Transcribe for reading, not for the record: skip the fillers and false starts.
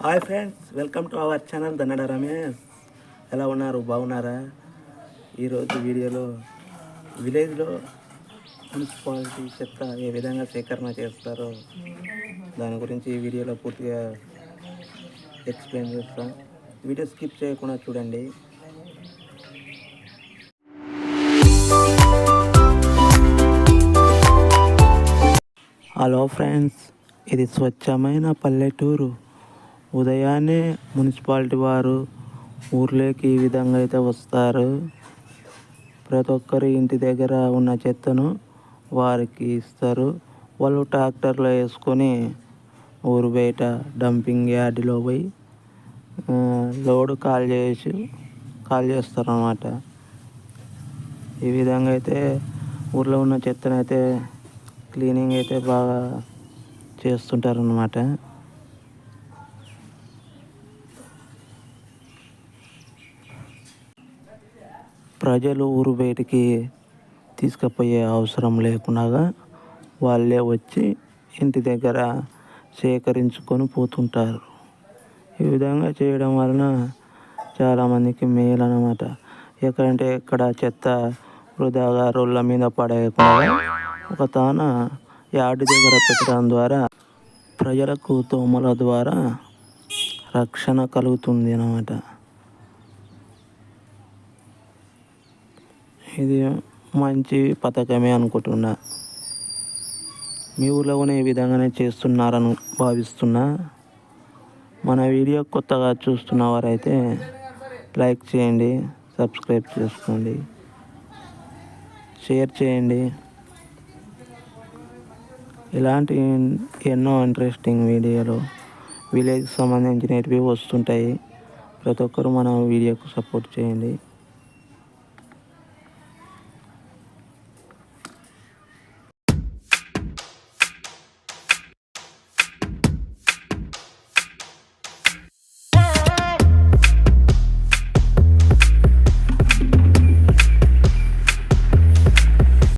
Hi friends, welcome to our channel దన్నడ రమేష్. ఎలా ఉన్నారు? బాగున్నారా? ఈరోజు వీడియోలో విలేజ్లో మున్సిపాలిటీ చెత్త ఏ విధంగా సేకరణ చేస్తారో దాని గురించి ఈ వీడియోలో పూర్తిగా ఎక్స్ప్లెయిన్ చేస్తాం. వీడియో స్కిప్ చేయకుండా చూడండి. హలో ఫ్రెండ్స్, ఇది స్వచ్ఛమైన పల్లెటూరు. ఉదయాన్నే మున్సిపాలిటీ వారు ఊర్లోకి ఈ విధంగా అయితే వస్తారు. ప్రతి ఒక్కరి ఇంటి దగ్గర ఉన్న చెత్తను వారికి ఇస్తారు. వాళ్ళు ట్రాక్టర్లో వేసుకొని ఊరు బయట డంపింగ్ యార్డ్లో పోయి లోడ్ కాల్ చేస్తారు అన్నమాట. ఈ విధంగా అయితే ఊర్లో ఉన్న చెత్తను అయితే క్లీనింగ్ అయితే బాగా చేస్తుంటారు అన్నమాట. ప్రజలు ఊరు బయటికి తీసుకుపోయే అవసరం లేకుండా వాళ్ళే వచ్చి ఇంటి దగ్గర సేకరించుకొని పోతుంటారు. ఈ విధంగా చేయడం వలన చాలామందికి మేలు అన్నమాట. ఎక్కడంటే ఎక్కడ చెత్త వృధాగా రోడ్ల మీద పడేయకుండా ఒక తాన యార్డు దగ్గర పెట్టడం ద్వారా ప్రజలకు దోమల ద్వారా రక్షణ కలుగుతుంది అన్నమాట. ఇది మంచి పథకమే అనుకుంటున్నా. మీ ఊళ్ళో కూడా ఈ విధంగానే చేస్తున్నారని భావిస్తున్నా. మన వీడియో కొత్తగా చూస్తున్న వారైతే లైక్ చేయండి, సబ్స్క్రైబ్ చేసుకోండి, షేర్ చేయండి. ఇలాంటి ఎన్నో ఇంట్రెస్టింగ్ వీడియోలు విలేజ్కి సంబంధించినవి వస్తుంటాయి. ప్రతి ఒక్కరు మన వీడియోకు సపోర్ట్ చేయండి.